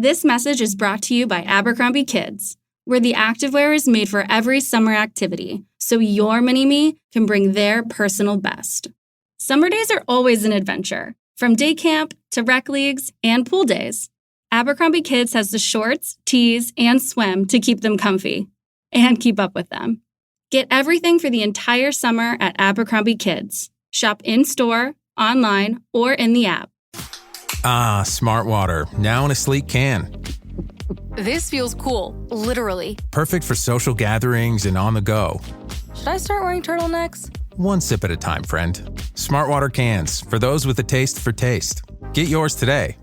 This message is brought to you by Abercrombie Kids, where the activewear is made for every summer activity, so your mini-me can bring their personal best. Summer days are always an adventure, from day camp to rec leagues and pool days. Abercrombie Kids has the shorts, tees, and swim to keep them comfy and keep up with them. Get everything for the entire summer at Abercrombie Kids. Shop in-store, online, or in the app. Ah, Smart Water, now in a sleek can. This feels cool, literally. Perfect for social gatherings and on the go. Should I start wearing turtlenecks? One sip at a time, friend. Smart Water cans, for those with a taste for taste. Get yours today.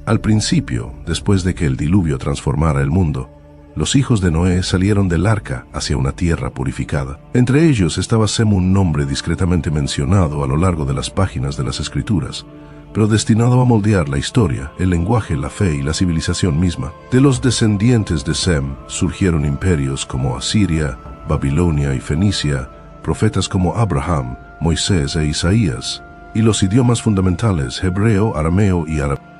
Al principio, después de que el diluvio transformara el mundo, los hijos de Noé salieron del arca hacia una tierra purificada. Entre ellos estaba Sem, un nombre discretamente mencionado a lo largo de las páginas de las Escrituras, pero destinado a moldear la historia, el lenguaje, la fe y la civilización misma. De los descendientes de Sem surgieron imperios como Asiria, Babilonia y Fenicia, profetas como Abraham, Moisés e Isaías, y los idiomas fundamentales hebreo, arameo y árabe.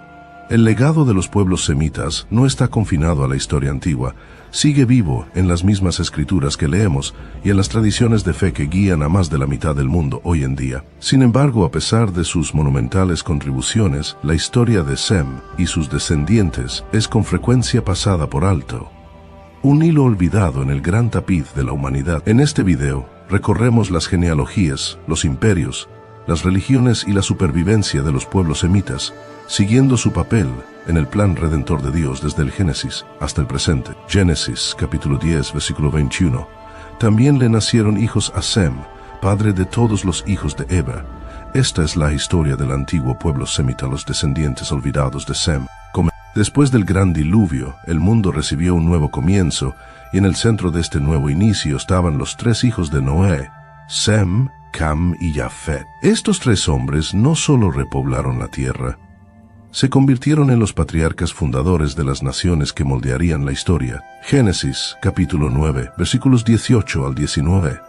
El legado de los pueblos semitas no está confinado a la historia antigua, sigue vivo en las mismas escrituras que leemos y en las tradiciones de fe que guían a más de la mitad del mundo hoy en día. Sin embargo, a pesar de sus monumentales contribuciones, la historia de Sem y sus descendientes es con frecuencia pasada por alto. Un hilo olvidado en el gran tapiz de la humanidad. En este video, recorremos las genealogías, los imperios, las religiones y la supervivencia de los pueblos semitas, siguiendo su papel en el plan redentor de Dios desde el Génesis hasta el presente. Génesis, capítulo 10, versículo 21. También le nacieron hijos a Sem, padre de todos los hijos de Eber. Esta es la historia del antiguo pueblo semita, los descendientes olvidados de Sem. Después del gran diluvio, el mundo recibió un nuevo comienzo, y en el centro de este nuevo inicio estaban los tres hijos de Noé, Sem, Cam y Jafet. Estos tres hombres no solo repoblaron la tierra, se convirtieron en los patriarcas fundadores de las naciones que moldearían la historia. Génesis, capítulo 9, versículos 18 al 19.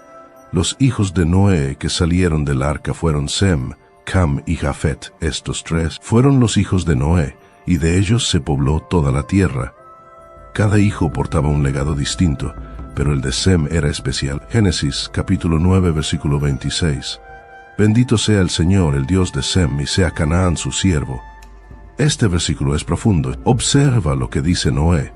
Los hijos de Noé que salieron del arca fueron Sem, Cam y Jafet. Estos tres fueron los hijos de Noé, y de ellos se pobló toda la tierra. Cada hijo portaba un legado distinto, pero el de Sem era especial. Génesis, capítulo 9, versículo 26. Bendito sea el Señor, el Dios de Sem, y sea Canaán su siervo. Este versículo es profundo. Observa lo que dice Noé.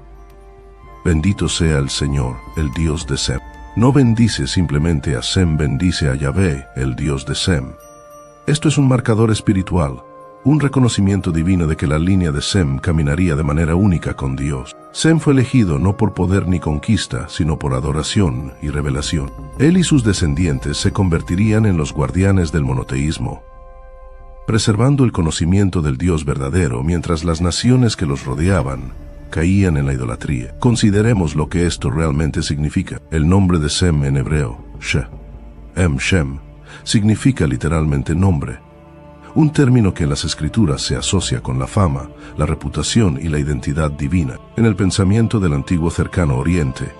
Bendito sea el Señor, el Dios de Sem. No bendice simplemente a Sem, bendice a Yahvé, el Dios de Sem. Esto es un marcador espiritual, un reconocimiento divino de que la línea de Sem caminaría de manera única con Dios. Sem fue elegido no por poder ni conquista, sino por adoración y revelación. Él y sus descendientes se convertirían en los guardianes del monoteísmo, preservando el conocimiento del Dios verdadero mientras las naciones que los rodeaban caían en la idolatría. Consideremos lo que esto realmente significa. El nombre de Sem en hebreo, Shem, significa literalmente nombre, un término que en las escrituras se asocia con la fama, la reputación y la identidad divina. En el pensamiento del antiguo cercano oriente,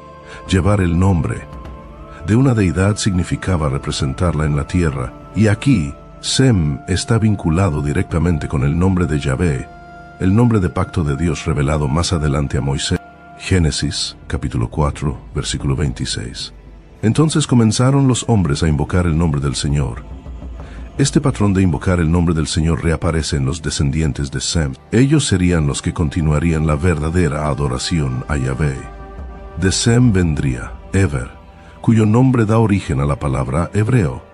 llevar el nombre de una deidad significaba representarla en la tierra, y aquí Sem está vinculado directamente con el nombre de Yahvé, el nombre de pacto de Dios revelado más adelante a Moisés. Génesis, capítulo 4, versículo 26. Entonces comenzaron los hombres a invocar el nombre del Señor. Este patrón de invocar el nombre del Señor reaparece en los descendientes de Sem. Ellos serían los que continuarían la verdadera adoración a Yahvé. De Sem vendría Eber, cuyo nombre da origen a la palabra hebreo.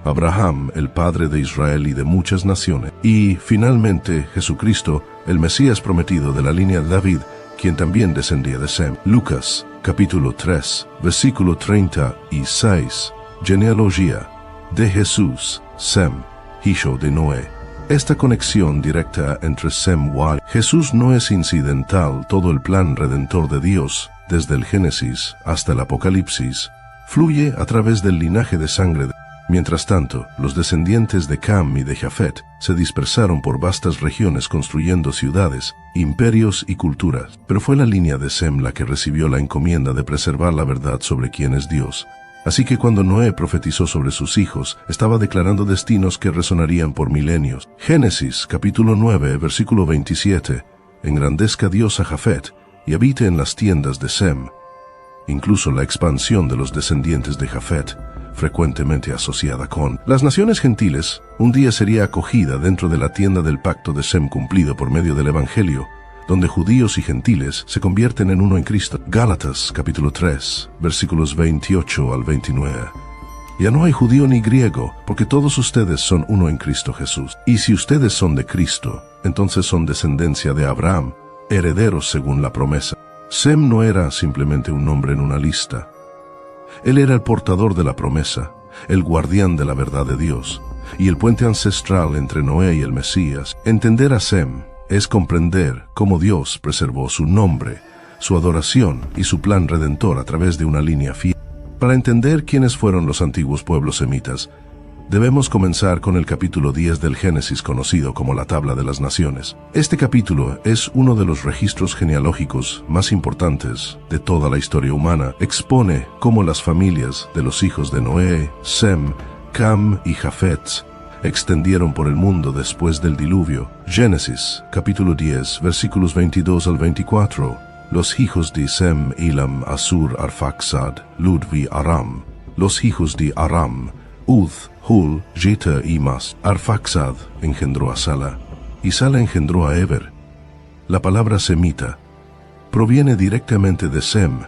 Abraham, el padre de Israel y de muchas naciones. Y, finalmente, Jesucristo, el Mesías prometido de la línea de David, quien también descendía de Sem. Lucas, capítulo 3, versículo 36. Genealogía de Jesús, Sem, hijo de Noé. Esta conexión directa entre Sem y Jesús no es incidental. Todo el plan redentor de Dios, desde el Génesis hasta el Apocalipsis, fluye a través del linaje de sangre. Mientras tanto, los descendientes de Cam y de Jafet se dispersaron por vastas regiones construyendo ciudades, imperios y culturas. Pero fue la línea de Sem la que recibió la encomienda de preservar la verdad sobre quién es Dios. Así que cuando Noé profetizó sobre sus hijos, estaba declarando destinos que resonarían por milenios. Génesis, capítulo 9, versículo 27. Engrandezca Dios a Jafet y habite en las tiendas de Sem. Incluso la expansión de los descendientes de Jafet, frecuentemente asociada con las naciones gentiles, un día sería acogida dentro de la tienda del pacto de Sem cumplido por medio del Evangelio, donde judíos y gentiles se convierten en uno en Cristo. Gálatas, capítulo 3, versículos 28 al 29. Ya no hay judío ni griego, porque todos ustedes son uno en Cristo Jesús. Y si ustedes son de Cristo, entonces son descendencia de Abraham, herederos según la promesa. Sem no era simplemente un nombre en una lista. Él era el portador de la promesa, el guardián de la verdad de Dios, y el puente ancestral entre Noé y el Mesías. Entender a Sem es comprender cómo Dios preservó su nombre, su adoración y su plan redentor a través de una línea fiel. Para entender quiénes fueron los antiguos pueblos semitas, debemos comenzar con el capítulo 10 del Génesis, conocido como la Tabla de las Naciones. Este capítulo es uno de los registros genealógicos más importantes de toda la historia humana. Expone cómo las familias de los hijos de Noé, Sem, Cam y Jafet extendieron por el mundo después del diluvio. Génesis, capítulo 10, versículos 22 al 24. Los hijos de Sem, Elam, Asur, Arfaxad, Lud y Aram. Los hijos de Aram, Ud, Hul, Jeta y Mas. Arfaxad engendró a Sala, y Sala engendró a Eber. La palabra semita proviene directamente de Sem,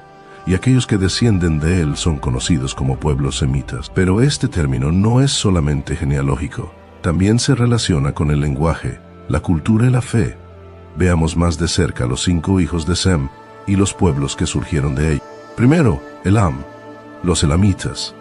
y aquellos que descienden de él son conocidos como pueblos semitas. Pero este término no es solamente genealógico, también se relaciona con el lenguaje, la cultura y la fe. Veamos más de cerca los 5 hijos de Sem y los pueblos que surgieron de ellos. Primero, Elam, los elamitas.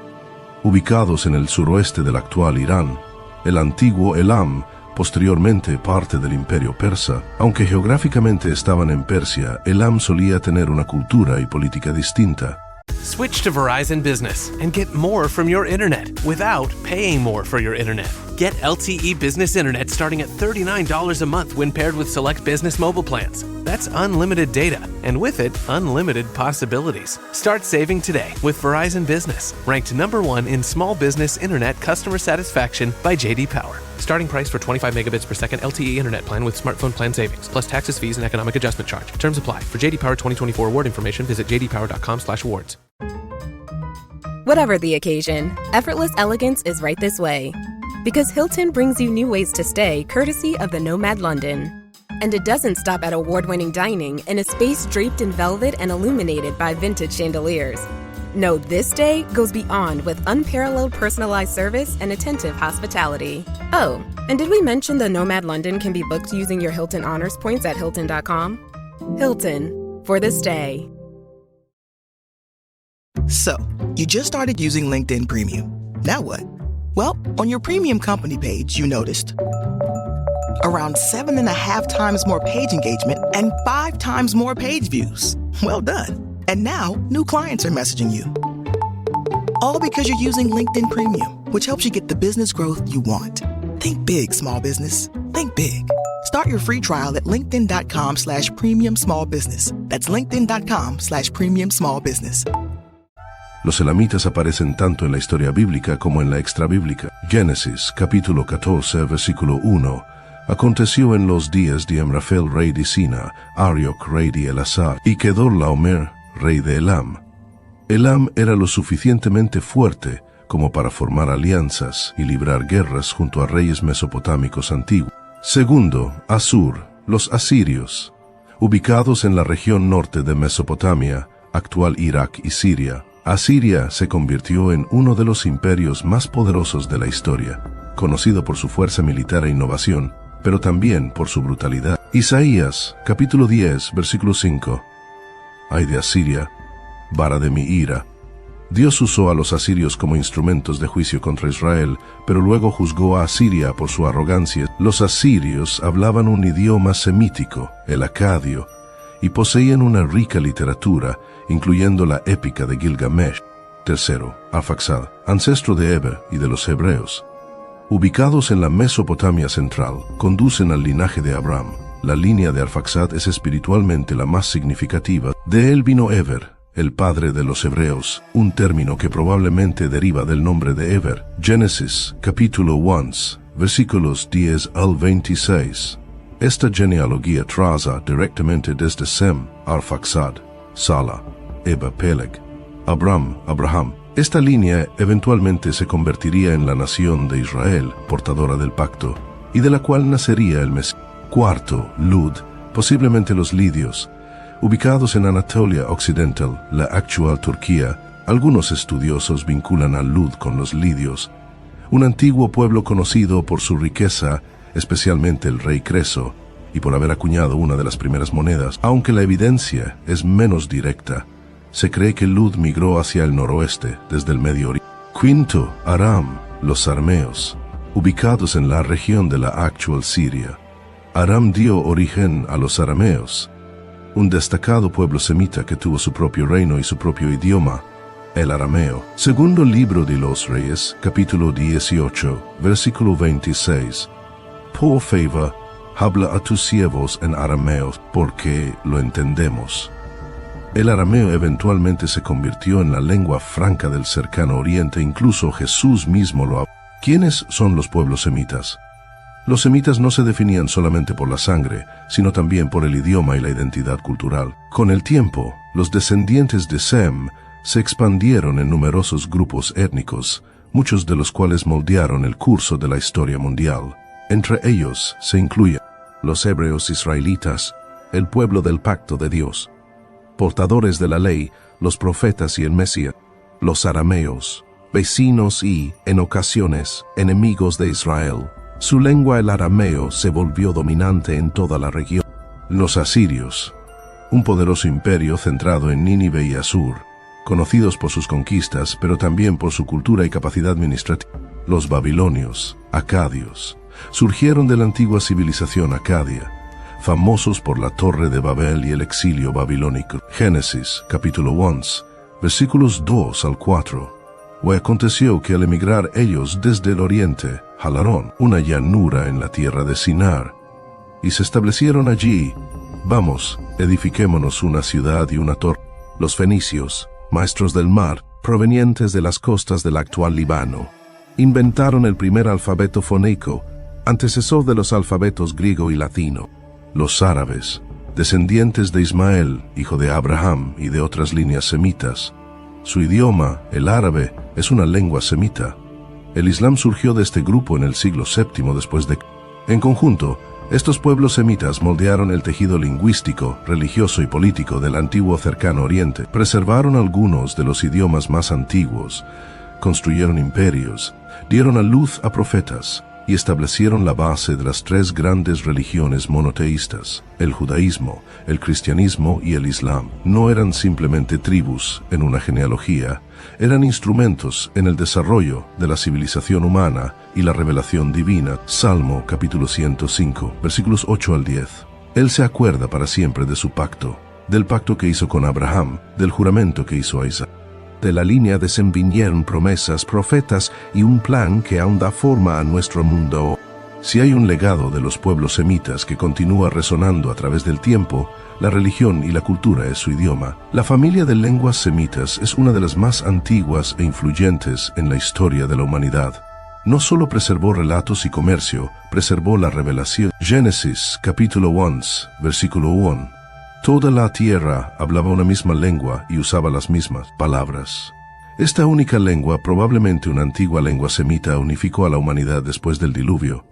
Ubicados en el suroeste del actual Irán, el antiguo Elam, posteriormente parte del imperio persa. Aunque geográficamente estaban en Persia, Elam solía tener una cultura y política distinta. Switch to Verizon Business and get more from your internet without paying more for your internet. Get LTE Business Internet starting at $39 a month when paired with select business mobile plans. That's unlimited data, and with it, unlimited possibilities. Start saving today with Verizon Business, ranked #1 in small business internet customer satisfaction by J.D. Power. Starting price for 25 megabits per second LTE internet plan with smartphone plan savings, plus taxes, fees, and economic adjustment charge. Terms apply. For J.D. Power 2024 award information, visit jdpower.com/awards. Whatever the occasion, effortless elegance is right this way. Because Hilton brings you new ways to stay courtesy of the Nomad London. And it doesn't stop at award-winning dining in a space draped in velvet and illuminated by vintage chandeliers. No, this day goes beyond with unparalleled personalized service and attentive hospitality. Oh, and did we mention the Nomad London can be booked using your Hilton Honors points at Hilton.com? Hilton, for the stay. So, you just started using LinkedIn Premium. Now what? Well, on your premium company page, you noticed around 7.5 times more page engagement and 5 times more page views. Well done. And now, new clients are messaging you. All because you're using LinkedIn Premium, which helps you get the business growth you want. Think big, small business. Think big. Start your free trial at linkedin.com/premium small business. That's linkedin.com/premium small business. Los elamitas aparecen tanto en la historia bíblica como en la extrabíblica. Génesis, capítulo 14, versículo 1. Aconteció en los días de Amrafel, rey de Sina, Arioc, rey de Elasar, y Kedorlaomer, rey de Elam. Elam era lo suficientemente fuerte como para formar alianzas y librar guerras junto a reyes mesopotámicos antiguos. Segundo, Asur, los asirios. Ubicados en la región norte de Mesopotamia, actual Irak y Siria, Asiria se convirtió en uno de los imperios más poderosos de la historia, conocido por su fuerza militar e innovación, pero también por su brutalidad. Isaías, capítulo 10, versículo 5. Ay de Asiria, vara de mi ira. Dios usó a los asirios como instrumentos de juicio contra Israel, pero luego juzgó a Asiria por su arrogancia. Los asirios hablaban un idioma semítico, el acadio, y poseían una rica literatura, incluyendo la épica de Gilgamesh. Tercero, Arfaxad, ancestro de Eber y de los hebreos. Ubicados en la Mesopotamia central, conducen al linaje de Abraham. La línea de Arfaxad es espiritualmente la más significativa. De él vino Eber, el padre de los hebreos, un término que probablemente deriva del nombre de Eber. Génesis, capítulo 1, versículos 10 al 26. Esta genealogía traza directamente desde Sem, Arfaxad, Sala, Eba, Peleg, Abraham. Esta línea eventualmente se convertiría en la nación de Israel, portadora del pacto, y de la cual nacería el Mesías. Cuarto, Lud, posiblemente los lidios, ubicados en Anatolia Occidental, la actual Turquía. Algunos estudiosos vinculan a Lud con los lidios, un antiguo pueblo conocido por su riqueza, especialmente el rey Creso, y por haber acuñado una de las primeras monedas. Aunque la evidencia es menos directa, se cree que Lud migró hacia el noroeste, desde el Medio Oriente. Quinto, Aram, los arameos, ubicados en la región de la actual Siria. Aram dio origen a los arameos, un destacado pueblo semita que tuvo su propio reino y su propio idioma, el arameo. Segundo libro de los Reyes, capítulo 18, versículo 26. Por favor, habla a tus siervos en arameo, porque lo entendemos. El arameo eventualmente se convirtió en la lengua franca del cercano oriente, incluso Jesús mismo lo habló. ¿Quiénes son los pueblos semitas? Los semitas no se definían solamente por la sangre, sino también por el idioma y la identidad cultural. Con el tiempo, los descendientes de Sem se expandieron en numerosos grupos étnicos, muchos de los cuales moldearon el curso de la historia mundial. Entre ellos se incluyen los hebreos israelitas, el pueblo del pacto de Dios, portadores de la ley, los profetas y el Mesías, los arameos, vecinos y, en ocasiones, enemigos de Israel. Su lengua, el arameo, se volvió dominante en toda la región. Los asirios, un poderoso imperio centrado en Nínive y Asur, conocidos por sus conquistas, pero también por su cultura y capacidad administrativa. Los babilonios, acadios, surgieron de la antigua civilización acadia, famosos por la Torre de Babel y el exilio babilónico. Génesis, capítulo 11, versículos 2 al 4. O aconteció que al emigrar ellos desde el oriente, jalaron una llanura en la tierra de Sinar, y se establecieron allí. Vamos, edifiquémonos una ciudad y una torre. Los fenicios, maestros del mar, provenientes de las costas del actual Líbano, inventaron el primer alfabeto fonético, antecesor de los alfabetos griego y latino. Los árabes, descendientes de Ismael, hijo de Abraham y de otras líneas semitas. Su idioma, el árabe, es una lengua semita. El Islam surgió de este grupo en el siglo VII después de... En conjunto, estos pueblos semitas moldearon el tejido lingüístico, religioso y político del antiguo cercano oriente. Preservaron algunos de los idiomas más antiguos, construyeron imperios, dieron a luz a profetas y establecieron la base de las tres grandes religiones monoteístas, el judaísmo, el cristianismo y el islam. No eran simplemente tribus en una genealogía, eran instrumentos en el desarrollo de la civilización humana y la revelación divina. Salmo capítulo 105, versículos 8 al 10. Él se acuerda para siempre de su pacto, del pacto que hizo con Abraham, del juramento que hizo a Isaac. De la línea desenvinieron promesas, profetas y un plan que aún da forma a nuestro mundo. Si hay un legado de los pueblos semitas que continúa resonando a través del tiempo, la religión y la cultura es su idioma. La familia de lenguas semitas es una de las más antiguas e influyentes en la historia de la humanidad. No solo preservó relatos y comercio, preservó la revelación. Génesis capítulo 11, versículo 1. Toda la tierra hablaba una misma lengua y usaba las mismas palabras. Esta única lengua, probablemente una antigua lengua semita, unificó a la humanidad después del diluvio.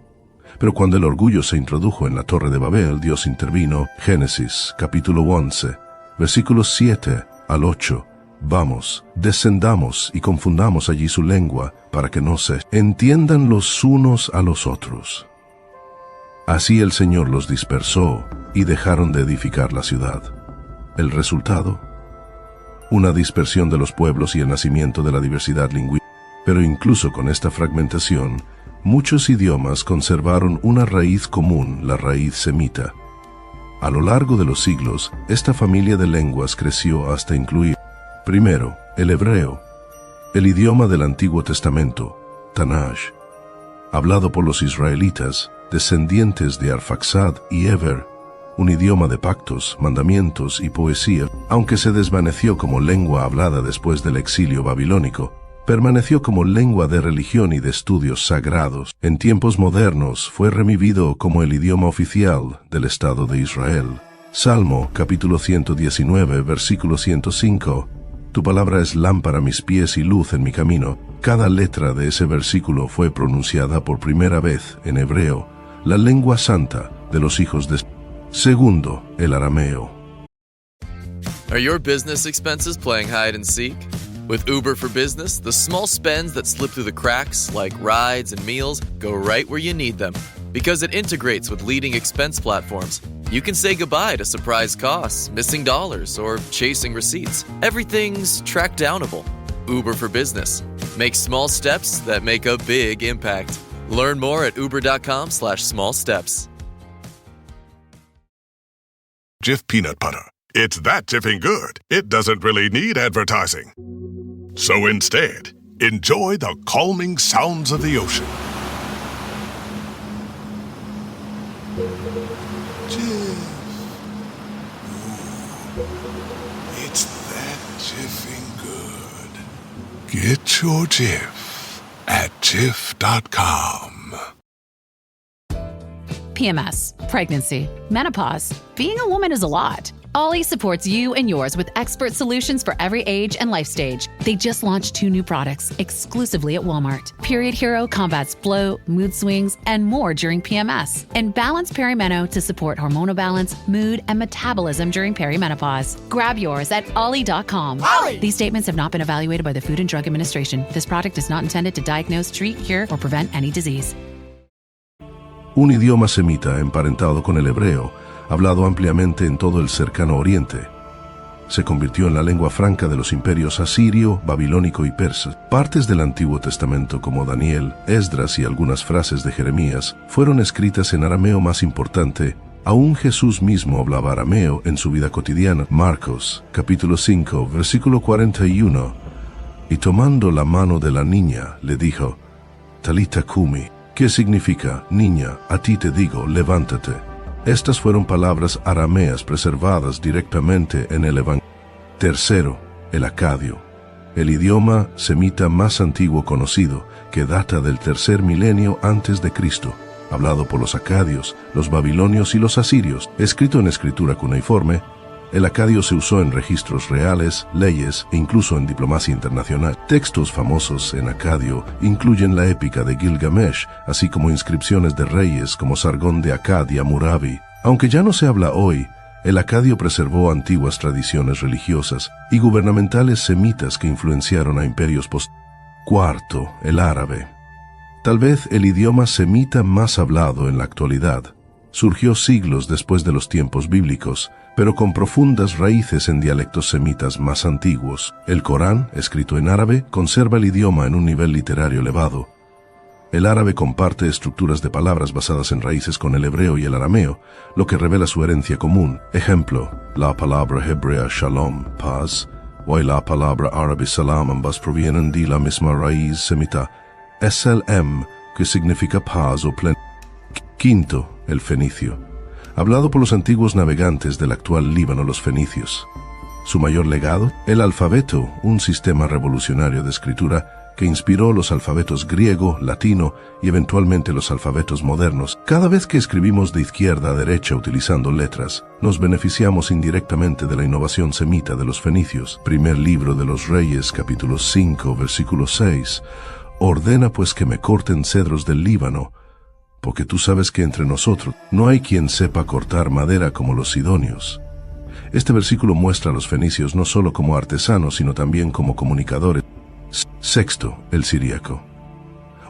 Pero cuando el orgullo se introdujo en la Torre de Babel, Dios intervino. Génesis, capítulo 11, versículos 7 al 8. Vamos, descendamos y confundamos allí su lengua, para que no se entiendan los unos a los otros. Así el Señor los dispersó y dejaron de edificar la ciudad. El resultado: una dispersión de los pueblos y el nacimiento de la diversidad lingüística. Pero incluso con esta fragmentación, muchos idiomas conservaron una raíz común, la raíz semita. A lo largo de los siglos, esta familia de lenguas creció hasta incluir, primero, el hebreo, el idioma del Antiguo Testamento, Tanaj, hablado por los israelitas, descendientes de Arfaxad y Eber, un idioma de pactos, mandamientos y poesía, aunque se desvaneció como lengua hablada después del exilio babilónico, permaneció como lengua de religión y de estudios sagrados. En tiempos modernos fue revivido como el idioma oficial del Estado de Israel. Salmo capítulo 119, versículo 105. Tu palabra es lámpara a mis pies y luz en mi camino. Cada letra de ese versículo fue pronunciada por primera vez en hebreo, la lengua santa de los hijos de... Segundo, el arameo. Are your business expenses playing hide and seek? With Uber for Business, the small spends that slip through the cracks, like rides and meals, go right where you need them. Because it integrates with leading expense platforms, you can say goodbye to surprise costs, missing dollars, or chasing receipts. Everything's track-downable. Uber for Business. Make small steps that make a big impact. Learn more at uber.com/small steps. Jif peanut butter. It's that Jiffing good, it doesn't really need advertising. So instead, enjoy the calming sounds of the ocean. Jif. Ooh, it's that Jiffing good. Get your Jif at Jif.com. PMS, pregnancy, menopause. Being a woman is a lot. Ollie supports you and yours with expert solutions for every age and life stage. They just launched 2 new products exclusively at Walmart. Period Hero combats bloat, mood swings, and more during PMS. And Balance Perimeno to support hormonal balance, mood, and metabolism during perimenopause. Grab yours at Ollie.com. Ollie! These statements have not been evaluated by the Food and Drug Administration. This product is not intended to diagnose, treat, cure, or prevent any disease. Un idioma semita emparentado con el hebreo, hablado ampliamente en todo el cercano oriente. Se convirtió en la lengua franca de los imperios asirio, babilónico y persa. Partes del Antiguo Testamento como Daniel, Esdras y algunas frases de Jeremías fueron escritas en arameo más importante. Aún Jesús mismo hablaba arameo en su vida cotidiana. Marcos, capítulo 5, versículo 41. Y tomando la mano de la niña, le dijo, Talita Kumi, que significa, niña, a ti te digo, levántate. Estas fueron palabras arameas preservadas directamente en el Evangelio. Tercero, el acadio, el idioma semita más antiguo conocido, que data del 3er milenio antes de Cristo, hablado por los acadios, los babilonios y los asirios, escrito en escritura cuneiforme. El acadio se usó en registros reales, leyes e incluso en diplomacia internacional. Textos famosos en acadio incluyen la épica de Gilgamesh, así como inscripciones de reyes como Sargón de Akkad y Hammurabi. Aunque ya no se habla hoy, el acadio preservó antiguas tradiciones religiosas y gubernamentales semitas que influenciaron a imperios post. Cuarto, el árabe. Tal vez el idioma semita más hablado en la actualidad. Surgió siglos después de los tiempos bíblicos, pero con profundas raíces en dialectos semitas más antiguos. El Corán, escrito en árabe, conserva el idioma en un nivel literario elevado. El árabe comparte estructuras de palabras basadas en raíces con el hebreo y el arameo, lo que revela su herencia común. Ejemplo, la palabra hebrea shalom, paz, o la palabra árabe salam, ambas provienen de la misma raíz semita, SLM, que significa paz o plenitud. Quinto, el fenicio, hablado por los antiguos navegantes del actual Líbano, los fenicios. Su mayor legado, el alfabeto, un sistema revolucionario de escritura que inspiró los alfabetos griego, latino y eventualmente los alfabetos modernos. Cada vez que escribimos de izquierda a derecha utilizando letras, nos beneficiamos indirectamente de la innovación semita de los fenicios. Primer libro de los Reyes, capítulo 5, versículo 6. Ordena pues que me corten cedros del Líbano, porque tú sabes que entre nosotros no hay quien sepa cortar madera como los sidonios. Este versículo muestra a los fenicios no solo como artesanos, sino también como comunicadores. Sexto, el siríaco.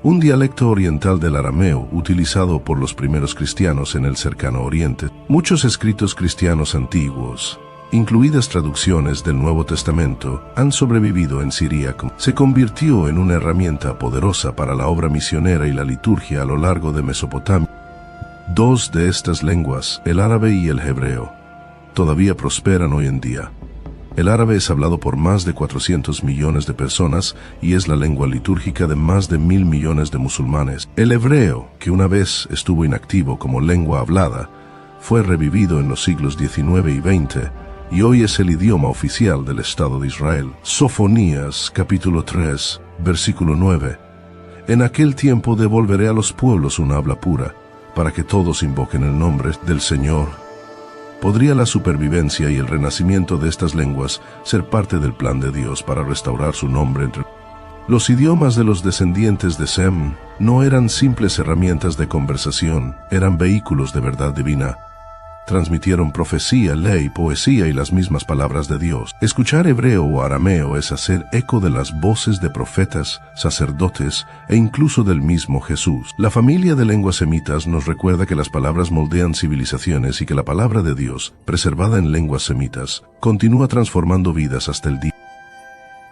Un dialecto oriental del arameo utilizado por los primeros cristianos en el cercano oriente. Muchos escritos cristianos antiguos, incluidas traducciones del Nuevo Testamento, han sobrevivido en siríaco. Se convirtió en una herramienta poderosa para la obra misionera y la liturgia a lo largo de Mesopotamia. Dos de estas lenguas, el árabe y el hebreo, todavía prosperan hoy en día. El árabe es hablado por más de 400 millones de personas y es la lengua litúrgica de más de 1.000 millones de musulmanes. El hebreo, que una vez estuvo inactivo como lengua hablada, fue revivido en los siglos XIX y XX, y hoy es el idioma oficial del Estado de Israel. Sofonías, capítulo 3, versículo 9. En aquel tiempo devolveré a los pueblos una habla pura, para que todos invoquen el nombre del Señor. ¿Podría la supervivencia y el renacimiento de estas lenguas ser parte del plan de Dios para restaurar su nombre entre los idiomas de los descendientes de Sem? No eran simples herramientas de conversación, eran vehículos de verdad divina. Transmitieron profecía, ley, poesía y las mismas palabras de Dios. Escuchar hebreo o arameo es hacer eco de las voces de profetas, sacerdotes e incluso del mismo Jesús. La familia de lenguas semitas nos recuerda que las palabras moldean civilizaciones y que la palabra de Dios, preservada en lenguas semitas, continúa transformando vidas hasta el día.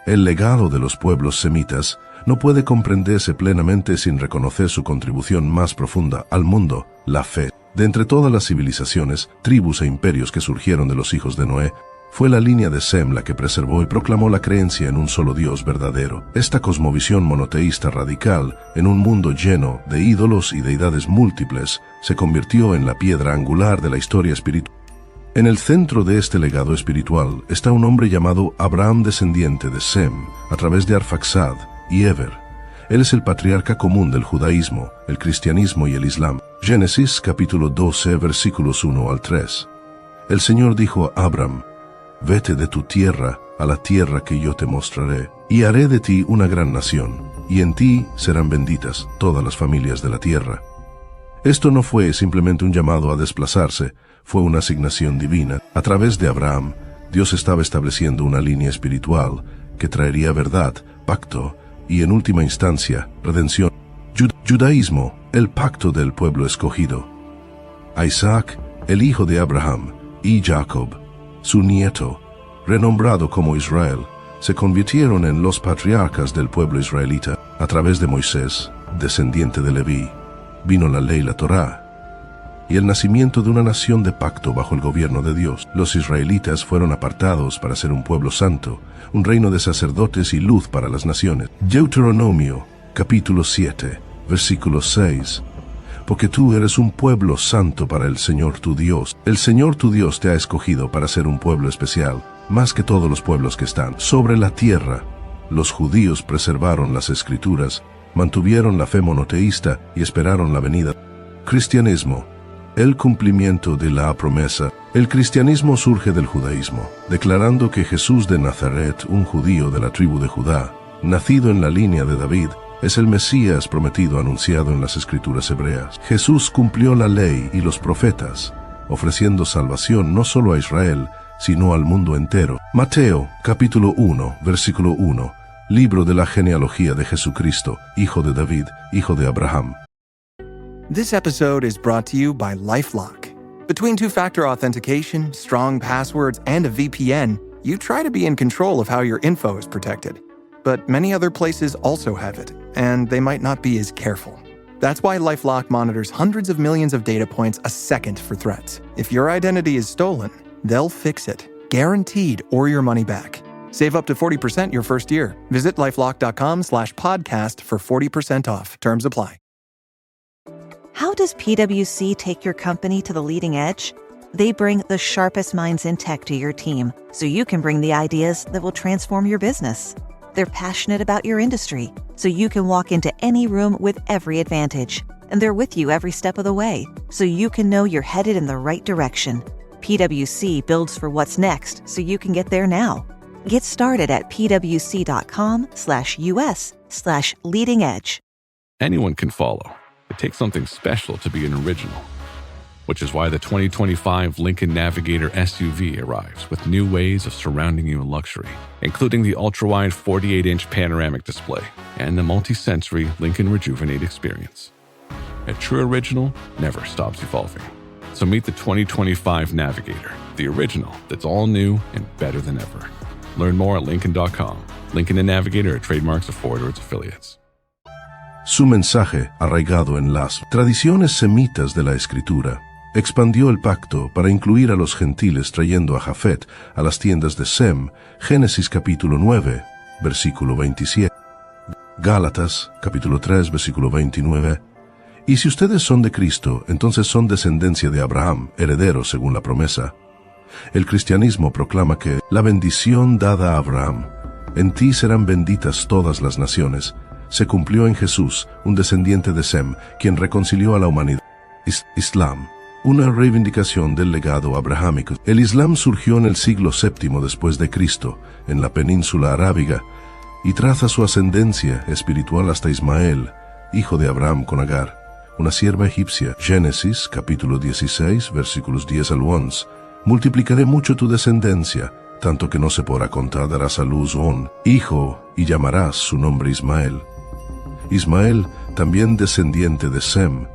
El legado de los pueblos semitas no puede comprenderse plenamente sin reconocer su contribución más profunda al mundo, la fe. De entre todas las civilizaciones, tribus e imperios que surgieron de los hijos de Noé, fue la línea de Sem la que preservó y proclamó la creencia en un solo Dios verdadero. Esta cosmovisión monoteísta radical, en un mundo lleno de ídolos y deidades múltiples, se convirtió en la piedra angular de la historia espiritual. En el centro de este legado espiritual está un hombre llamado Abraham, descendiente de Sem, a través de Arfaxad y Eber. Él es el patriarca común del judaísmo, el cristianismo y el islam. Génesis capítulo 12 versículos 1 al 3. El Señor dijo a Abram: «Vete de tu tierra a la tierra que yo te mostraré, y haré de ti una gran nación, y en ti serán benditas todas las familias de la tierra». Esto no fue simplemente un llamado a desplazarse, fue una asignación divina. A través de Abraham, Dios estaba estableciendo una línea espiritual que traería verdad, pacto y, en última instancia, redención. Judaísmo, el pacto del pueblo escogido. Isaac, el hijo de Abraham, y Jacob, su nieto, renombrado como Israel, se convirtieron en los patriarcas del pueblo israelita. A través de Moisés, descendiente de Leví, vino la ley, la Torá, y el nacimiento de una nación de pacto bajo el gobierno de Dios. Los israelitas fueron apartados para ser un pueblo santo, un reino de sacerdotes y luz para las naciones. Deuteronomio, capítulo 7, versículo 6. Porque tú eres un pueblo santo para el Señor tu Dios. El Señor tu Dios te ha escogido para ser un pueblo especial, más que todos los pueblos que están sobre la tierra. Los judíos preservaron las escrituras, mantuvieron la fe monoteísta y esperaron la venida. Cristianismo, el cumplimiento de la promesa. El cristianismo surge del judaísmo, declarando que Jesús de Nazaret, un judío de la tribu de Judá, nacido en la línea de David, es el Mesías prometido anunciado en las escrituras hebreas. Jesús cumplió la ley y los profetas, ofreciendo salvación no solo a Israel, sino al mundo entero. Mateo, capítulo 1, versículo 1, libro de la genealogía de Jesucristo, hijo de David, hijo de Abraham. This episode is brought to you by LifeLock. Between two-factor authentication, strong passwords, and a VPN, you try to be in control of how your info is protected. But many other places also have it, and they might not be as careful. That's why LifeLock monitors hundreds of millions of data points a second for threats. If your identity is stolen, they'll fix it, guaranteed, or your money back. Save up to 40% your first year. Visit LifeLock.com/podcast for 40% off. Terms apply. How does PwC take your company to the leading edge? They bring the sharpest minds in tech to your team, so you can bring the ideas that will transform your business. They're passionate about your industry, so you can walk into any room with every advantage. And they're with you every step of the way, so you can know you're headed in the right direction. PwC builds for what's next, so you can get there now. Get started at pwc.com/us/leading edge. Anyone can follow. It takes something special to be an original, which is why the 2025 Lincoln Navigator SUV arrives with new ways of surrounding you in luxury, including the ultra-wide 48-inch panoramic display and the multi-sensory Lincoln Rejuvenate experience. A true original never stops evolving. So meet the 2025 Navigator, the original that's all new and better than ever. Learn more at Lincoln.com. Lincoln and Navigator are trademarks of Ford or its affiliates. Su mensaje, arraigado en las tradiciones semitas de la Escritura, expandió el pacto para incluir a los gentiles trayendo a Jafet a las tiendas de Sem, Génesis capítulo 9, versículo 27, Gálatas capítulo 3, versículo 29, Y si ustedes son de Cristo, entonces son descendencia de Abraham, herederos según la promesa. El cristianismo proclama que la bendición dada a Abraham, en ti serán benditas todas las naciones, se cumplió en Jesús, un descendiente de Sem, quien reconcilió a la humanidad. Islam, una reivindicación del legado abrahámico. El Islam surgió en el siglo VII después de Cristo, en la península arábiga, y traza su ascendencia espiritual hasta Ismael, hijo de Abraham con Agar, una sierva egipcia. Génesis, capítulo 16, versículos 10 al 11. Multiplicaré mucho tu descendencia, tanto que no se podrá contar, darás a luz un hijo, y llamarás su nombre Ismael. Ismael, también descendiente de Sem,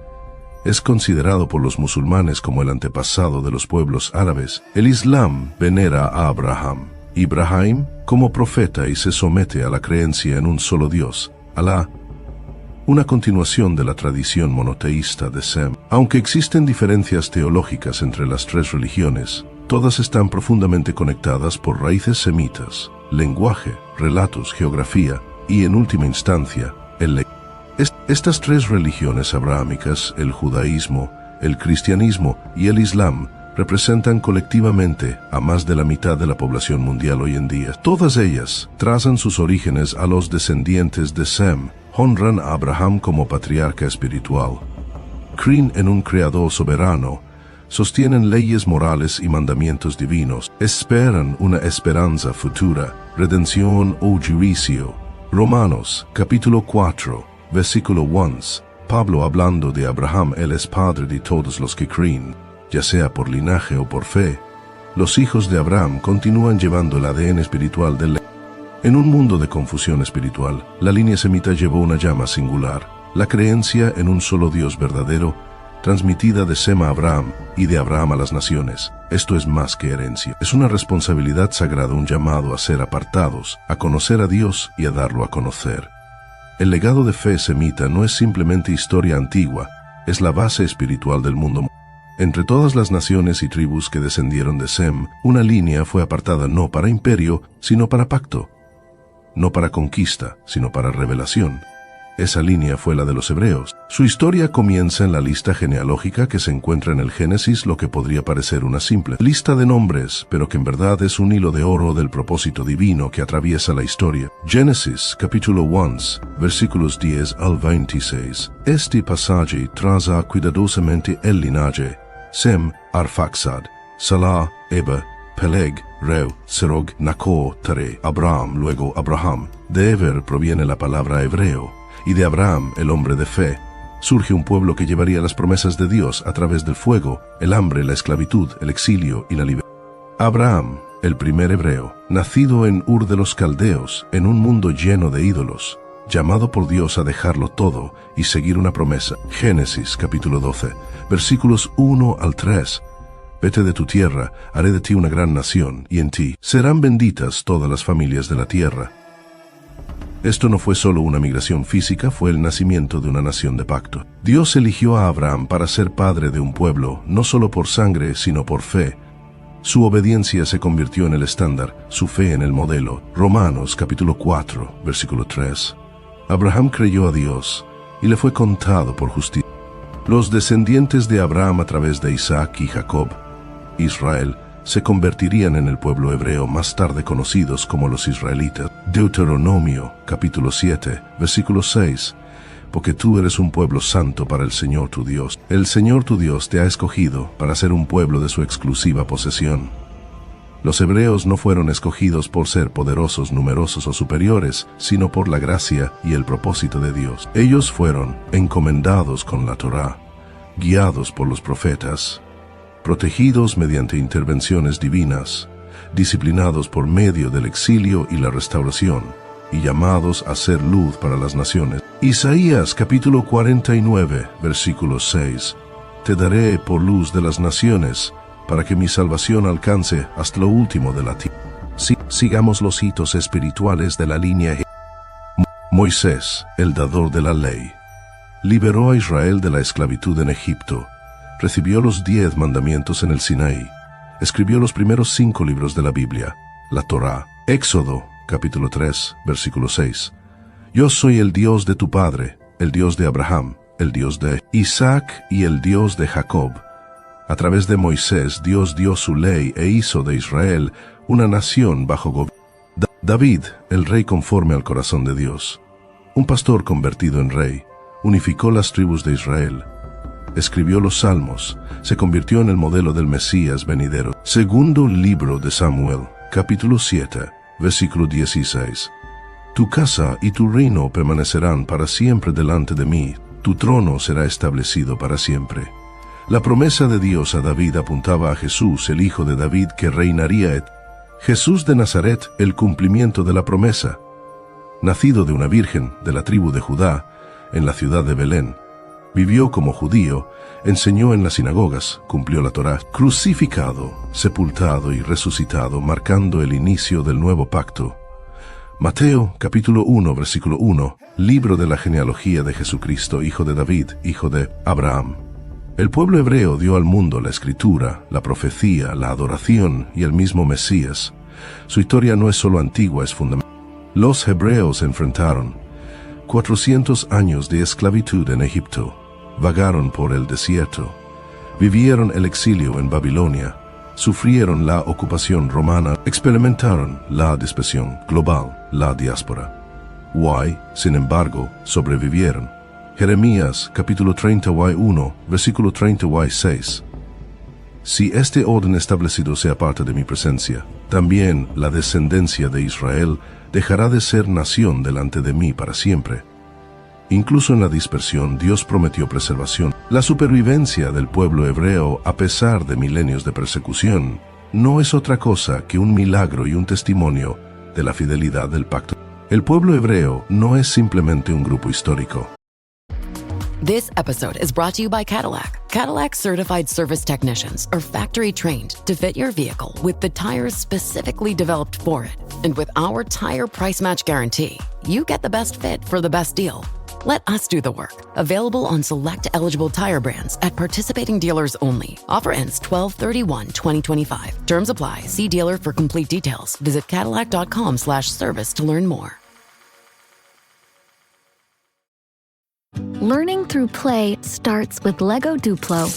es considerado por los musulmanes como el antepasado de los pueblos árabes. El Islam venera a Abraham, Ibrahim, como profeta y se somete a la creencia en un solo Dios, Alá, una continuación de la tradición monoteísta de Sem. Aunque existen diferencias teológicas entre las tres religiones, todas están profundamente conectadas por raíces semitas, lenguaje, relatos, geografía y, en última instancia, el lenguaje. Estas tres religiones abrahámicas, el judaísmo, el cristianismo y el islam, representan colectivamente a más de la mitad de la población mundial hoy en día. Todas ellas trazan sus orígenes a los descendientes de Sem, honran a Abraham como patriarca espiritual, creen en un creador soberano, sostienen leyes morales y mandamientos divinos, esperan una esperanza futura, redención o juicio. Romanos, capítulo 4, versículo 11, Pablo hablando de Abraham, él es padre de todos los que creen, ya sea por linaje o por fe. Los hijos de Abraham continúan llevando el ADN espiritual del. En un mundo de confusión espiritual, la línea semita llevó una llama singular, la creencia en un solo Dios verdadero, transmitida de Sem a Abraham y de Abraham a las naciones. Esto es más que herencia, es una responsabilidad sagrada, un llamado a ser apartados, a conocer a Dios y a darlo a conocer. El legado de fe semita no es simplemente historia antigua, es la base espiritual del mundo. Entre todas las naciones y tribus que descendieron de Sem, una línea fue apartada no para imperio, sino para pacto. No para conquista, sino para revelación. Esa línea fue la de los hebreos. Su historia comienza en la lista genealógica que se encuentra en el Génesis, lo que podría parecer una simple lista de nombres, pero que en verdad es un hilo de oro del propósito divino que atraviesa la historia. Génesis, capítulo 1, versículos 10 al 26. Este pasaje traza cuidadosamente el linaje. Sem, Arfaxad, Salah, Eber, Peleg, Reu, Serog, Nacor, Tare, Abraham, luego Abraham. De Eber proviene la palabra hebreo, y de Abraham, el hombre de fe, surge un pueblo que llevaría las promesas de Dios a través del fuego, el hambre, la esclavitud, el exilio y la libertad. Abraham, el primer hebreo, nacido en Ur de los Caldeos, en un mundo lleno de ídolos, llamado por Dios a dejarlo todo y seguir una promesa. Génesis, capítulo 12, versículos 1 al 3. Vete de tu tierra, haré de ti una gran nación, y en ti serán benditas todas las familias de la tierra. Esto no fue solo una migración física, fue el nacimiento de una nación de pacto. Dios eligió a Abraham para ser padre de un pueblo, no solo por sangre, sino por fe. Su obediencia se convirtió en el estándar, su fe en el modelo. Romanos capítulo 4, versículo 3. Abraham creyó a Dios y le fue contado por justicia. Los descendientes de Abraham a través de Isaac y Jacob, Israel, se convertirían en el pueblo hebreo más tarde conocidos como los israelitas. Deuteronomio, capítulo 7, versículo 6. Porque tú eres un pueblo santo para el Señor tu Dios. El Señor tu Dios te ha escogido para ser un pueblo de su exclusiva posesión. Los hebreos no fueron escogidos por ser poderosos, numerosos o superiores, sino por la gracia y el propósito de Dios. Ellos fueron encomendados con la Torá, guiados por los profetas, protegidos mediante intervenciones divinas, disciplinados por medio del exilio y la restauración, y llamados a ser luz para las naciones. Isaías capítulo 49, versículo 6. Te daré por luz de las naciones, para que mi salvación alcance hasta lo último de la tierra. Sigamos los hitos espirituales de la línea. Moisés, el dador de la ley, liberó a Israel de la esclavitud en Egipto, recibió los 10 mandamientos en el Sinaí, escribió los primeros 5 libros de la Biblia, la Torá. Éxodo, capítulo 3, versículo 6. Yo soy el Dios de tu padre, el Dios de Abraham, el Dios de Isaac y el Dios de Jacob. A través de Moisés, Dios dio su ley e hizo de Israel una nación bajo gobierno. David, el rey conforme al corazón de Dios, un pastor convertido en rey, unificó las tribus de Israel, escribió los salmos, se convirtió en el modelo del Mesías venidero. Segundo libro de Samuel, capítulo 7, versículo 16. Tu casa y tu reino permanecerán para siempre delante de mí, tu trono será establecido para siempre. La promesa de Dios a David apuntaba a Jesús, el hijo de David, que reinaría. Jesús de Nazaret, el cumplimiento de la promesa. Nacido de una virgen de la tribu de Judá, en la ciudad de Belén, vivió como judío, enseñó en las sinagogas, cumplió la Torá, crucificado, sepultado y resucitado, marcando el inicio del nuevo pacto. Mateo, capítulo 1, versículo 1, libro de la genealogía de Jesucristo, hijo de David, hijo de Abraham. El pueblo hebreo dio al mundo la escritura, la profecía, la adoración y el mismo Mesías. Su historia no es solo antigua, es fundamental. Los hebreos enfrentaron 400 años de esclavitud en Egipto, vagaron por el desierto, vivieron el exilio en Babilonia, sufrieron la ocupación romana, experimentaron la dispersión global, la diáspora. Sin embargo, sobrevivieron. Jeremías, capítulo 30:1, versículo 30:6. Si este orden establecido se aparta de mi presencia, también la descendencia de Israel dejará de ser nación delante de mí para siempre. Incluso en la dispersión, Dios prometió preservación. La supervivencia del pueblo hebreo, a pesar de milenios de persecución, no es otra cosa que un milagro y un testimonio de la fidelidad del pacto. El pueblo hebreo no es simplemente un grupo histórico. This episode is brought to you by Cadillac. Cadillac certified service technicians are factory trained to fit your vehicle with the tires specifically developed for it. And with our tire price match guarantee, you get the best fit for the best deal. Let us do the work. Available on select eligible tire brands at participating dealers only. Offer ends 12/31/2025. Terms apply. See dealer for complete details. Visit Cadillac.com/service to learn more. Learning through play starts with Lego Duplo.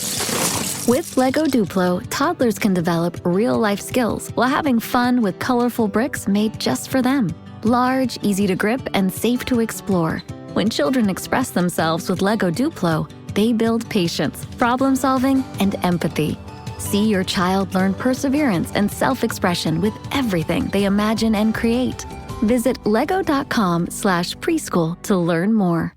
With Lego Duplo, toddlers can develop real-life skills while having fun with colorful bricks made just for them. Large, easy to grip, and safe to explore. When children express themselves with Lego Duplo, they build patience, problem-solving, and empathy. See your child learn perseverance and self-expression with everything they imagine and create. Visit lego.com/preschool to learn more.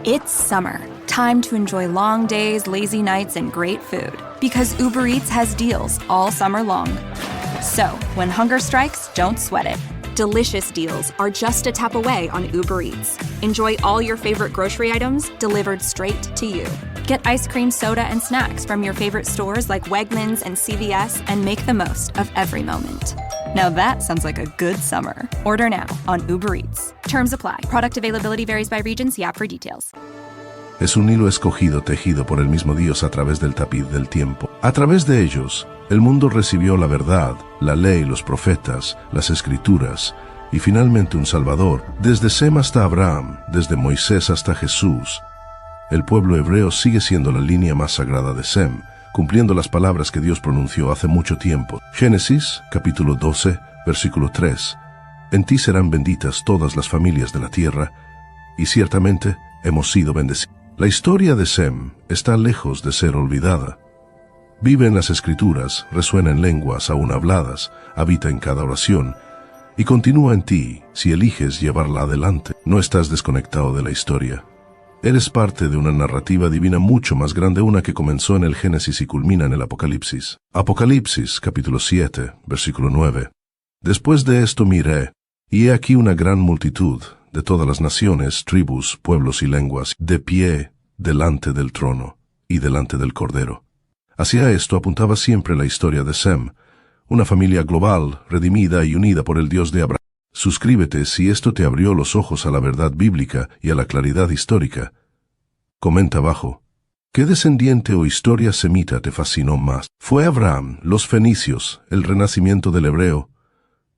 It's summer. Time to enjoy long days, lazy nights, and great food. Because Uber Eats has deals all summer long. So, when hunger strikes, don't sweat it. Delicious deals are just a tap away on Uber Eats. Enjoy all your favorite grocery items delivered straight to you. Get ice cream, soda, and snacks from your favorite stores like Wegmans and CVS and make the most of every moment. Now that sounds like a good summer. Order now on Uber Eats. Terms apply. Product availability varies by region. See app for details. Es un hilo escogido tejido por el mismo Dios a través del tapiz del tiempo. A través de ellos, el mundo recibió la verdad, la ley, los profetas, las escrituras y finalmente un Salvador. Desde Sem hasta Abraham, desde Moisés hasta Jesús, el pueblo hebreo sigue siendo la línea más sagrada de Sem, cumpliendo las palabras que Dios pronunció hace mucho tiempo. Génesis, capítulo 12, versículo 3. En ti serán benditas todas las familias de la tierra, y ciertamente hemos sido bendecidos. La historia de Sem está lejos de ser olvidada. Vive en las escrituras, resuena en lenguas aún habladas, habita en cada oración, y continúa en ti si eliges llevarla adelante. No estás desconectado de la historia. Eres parte de una narrativa divina mucho más grande, una que comenzó en el Génesis y culmina en el Apocalipsis. Apocalipsis, capítulo 7, versículo 9. Después de esto miré, y he aquí una gran multitud de todas las naciones, tribus, pueblos y lenguas, de pie delante del trono y delante del Cordero. Hacia esto apuntaba siempre la historia de Sem, una familia global, redimida y unida por el Dios de Abraham. Suscríbete si esto te abrió los ojos a la verdad bíblica y a la claridad histórica. Comenta abajo. ¿Qué descendiente o historia semita te fascinó más? ¿Fue Abraham, los fenicios, el renacimiento del hebreo?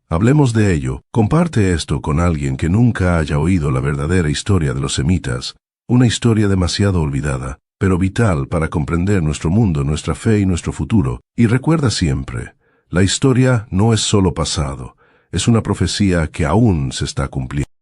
Hablemos de ello. Comparte esto con alguien que nunca haya oído la verdadera historia de los semitas Una historia demasiado olvidada, pero vital para comprender nuestro mundo, nuestra fe y nuestro futuro. Y recuerda siempre, la historia no es solo pasado, es una profecía que aún se está cumpliendo.